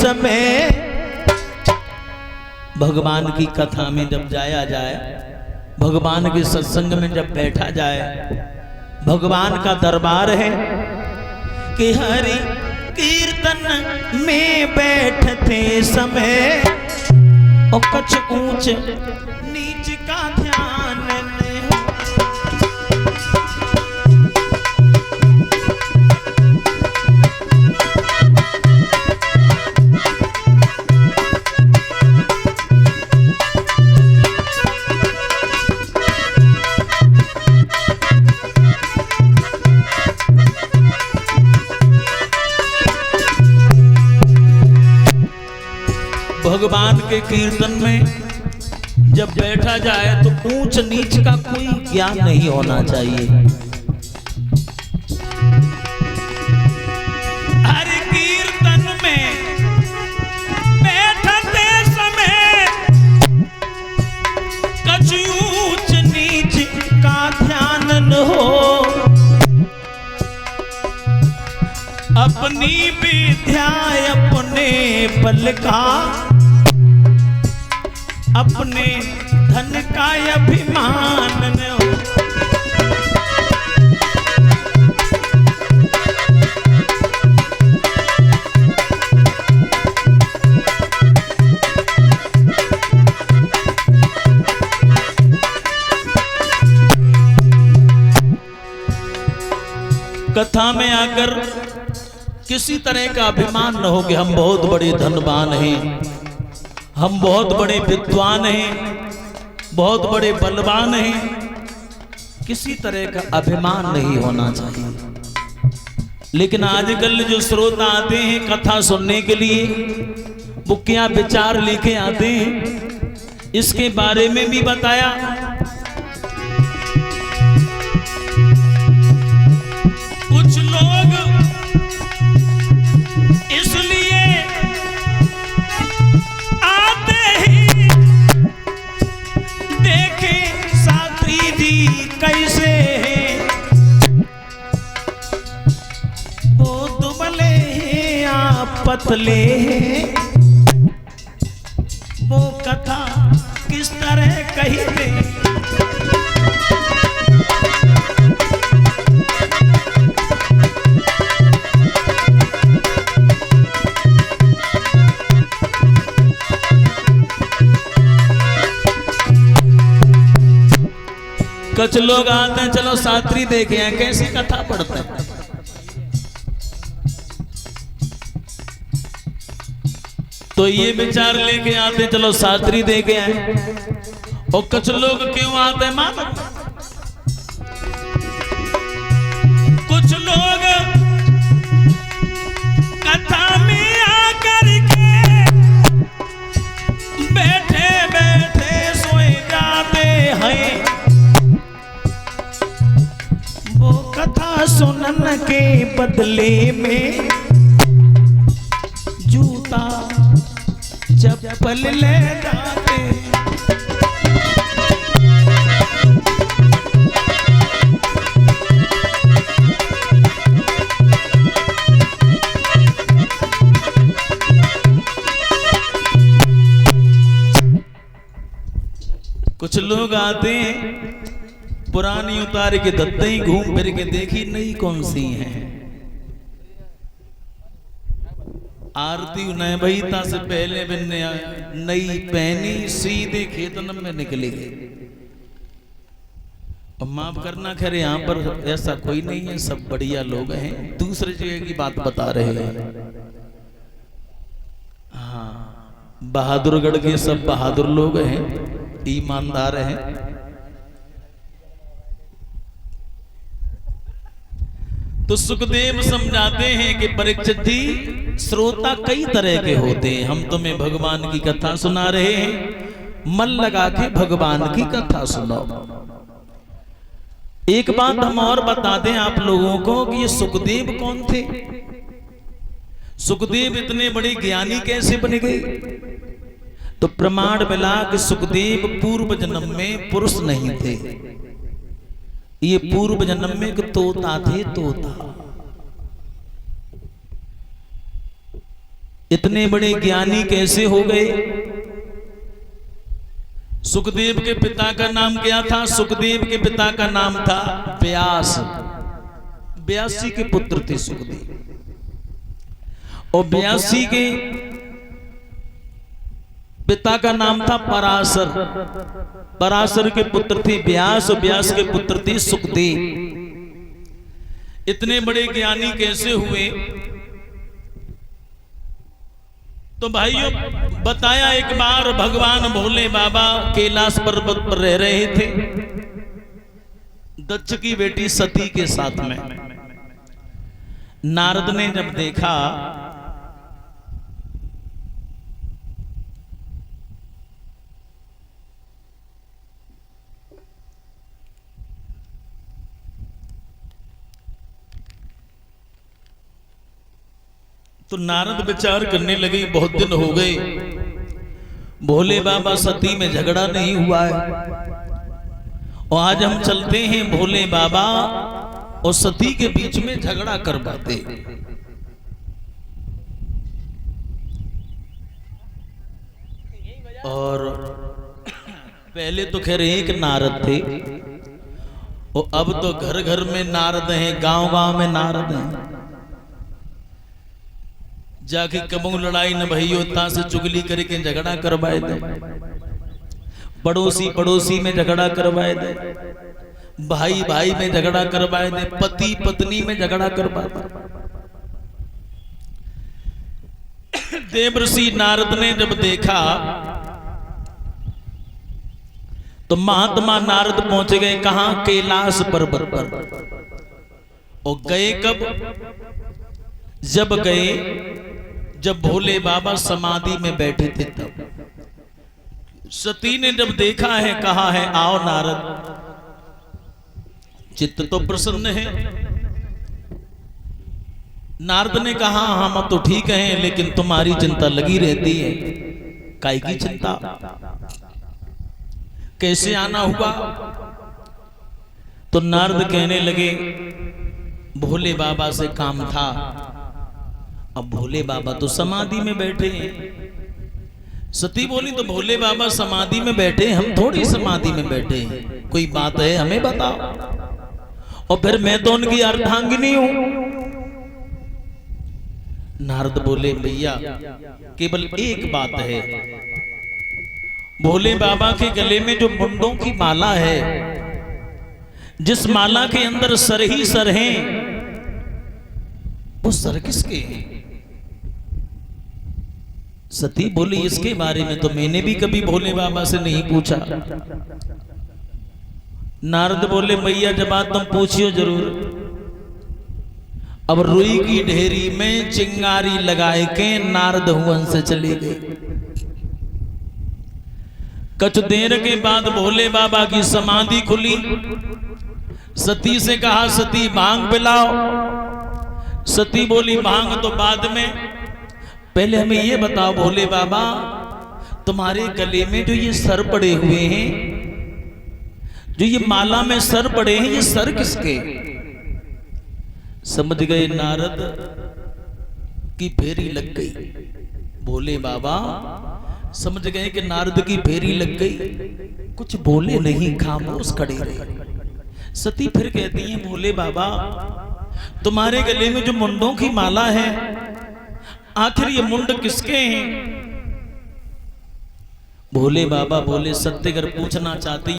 समय भगवान की कथा में जब जाया जाए, भगवान के सत्संग में जब बैठा जाए, भगवान का दरबार है कि हरि कीर्तन में बैठते समय और कुछ ऊंच नीच का ध्यान नहीं। भगवान के कीर्तन में जब बैठा जाए तो ऊंच नीच का कोई ज्ञान नहीं होना चाहिए। हर कीर्तन में बैठते समय कुछ ऊंच नीच का ध्यान न हो। अपनी विद्या अपने बल का, अपने धन का अभिमान न हो। कथा में आकर किसी तरह का अभिमान न हो कि हम बहुत बड़े धनवान हैं, हम बहुत बड़े विद्वान हैं, बहुत बड़े बलवान हैं। किसी तरह का अभिमान नहीं होना चाहिए। लेकिन आजकल जो श्रोता आते हैं कथा सुनने के लिए, वो क्या विचार लेके आते हैं, इसके बारे में भी बताया। कुछ लोग इसलिए कैसे हैं, वो दुबले हैं या पतले हैं, वो कथा किस तरह कही दे। कुछ लोग आते हैं चलो शास्त्री देखे हैं कैसी कथा पढ़ते हैं, तो ये विचार लेके आते चलो शास्त्री देखे हैं। और कुछ लोग क्यों आते हैं माता, कुछ लोग कथा में आकर के बैठे बैठे सोए जाते हैं। कथा सुनन के बदले में जूता चप्पल ले जाते। कुछ लोग आते हैं पुरानी उतार के दत्ते ही घूम फिर के देखी नई कौन सी है। आरती नए भईता से पहले भी नई पहनी, सीधे खेतन में निकली गई। और माफ करना खैर यहाँ पर ऐसा कोई नहीं है, सब बढ़िया लोग हैं, दूसरे जगह की बात बता रहे हैं। हाँ, बहादुरगढ़ के सब बहादुर लोग हैं, ईमानदार हैं। तो सुखदेव समझाते हैं कि परीक्षित जी, श्रोता कई तरह के होते हैं। हम तुम्हें भगवान की कथा सुना रहे हैं, मन लगा के भगवान की कथा सुनो। एक बात हम और बता दें आप लोगों को कि ये सुखदेव कौन थे। सुखदेव इतने बड़े ज्ञानी कैसे बन गए? तो प्रमाण मिला कि सुखदेव पूर्व जन्म में पुरुष नहीं थे, ये पूर्व जन्म में एक तोता थे, तोता। इतने बड़े ज्ञानी कैसे हो गए? सुखदेव के पिता का नाम क्या था? सुखदेव के पिता का नाम था व्यास। व्यासी के पुत्र थे सुखदेव। और व्यासी के पिता का नाम था पराशर। पराशर के पुत्र थे व्यास और व्यास के पुत्र थे सुखदेव। इतने बड़े ज्ञानी कैसे हुए? तो भाइयों बताया, एक बार भगवान भोले बाबा कैलाश पर्वत पर रह रहे थे दक्ष की बेटी सती के साथ में। नारद ने जब देखा तो नारद विचार करने लगे, बहुत दिन हो गए भोले बाबा सती में झगड़ा नहीं हुआ है, और आज हम चलते हैं भोले बाबा और सती के बीच में झगड़ा करवाते। और पहले तो खैर एक नारद थे, और अब तो घर घर में नारद हैं, गांव गांव में नारद हैं। जाके कबू लड़ाई न भई उतना से चुगली करके झगड़ा करवाए दे, पड़ोसी पड़ोसी में झगड़ा करवाए दे, भाई भाई में झगड़ा करवाए दे, पति पत्नी में झगड़ा करवा दे। देवर्षि नारद ने जब देखा तो महात्मा नारद पहुंच गए कहां? कैलाश पर्वत पर। और गए कब? जब गए जब भोले बाबा समाधि में बैठे थे तब। सती ने जब देखा है, कहा है आओ नारद। चित्त तो प्रसन्न है। नारद ने कहा हम तो ठीक हैं, लेकिन तुम्हारी चिंता लगी रहती है। काय की चिंता? कैसे आना हुआ? तो नारद कहने लगे भोले बाबा से काम था। अब भोले बाबा तो समाधि में बैठे हैं। सती बोली तो भोले बाबा समाधि में बैठे, हम थोड़ी समाधि में बैठे हैं, कोई बात है हमें बताओ। और फिर मैं तो उनकी अर्धांगिनी हूं। नारद बोले भैया केवल एक बात है, भोले बाबा के गले में जो मुंडों की माला है, जिस माला के अंदर सर ही सर हैं, वो सर किसके हैं? सती बोली इसके बारे में तो मैंने भी कभी भोले बाबा से नहीं पूछा। नारद बोले भैया जब बात तुम पूछियो जरूर। अब रुई की ढेरी में चिंगारी लगाए के नारद हुवन से चले गए। कुछ देर के बाद भोले बाबा की समाधि खुली। सती से कहा सती भांग पिलाओ। सती बोली भांग तो बाद में, पहले हमें ये बताओ भोले बाबा तुम्हारे गले में जो ये सर पड़े हुए हैं, जो ये माला में सर पड़े हैं, ये सर किसके? समझ गए नारद की फेरी लग गई। भोले बाबा समझ गए कि नारद की फेरी लग गई, कुछ बोले नहीं, खामोश खड़े रहे। सती फिर कहती हैं भोले बाबा तुम्हारे गले में जो मुंडों की माला है, आखिर ये मुंड किसके हैं? भोले बाबा बोले सत्य अगर पूछना चाहती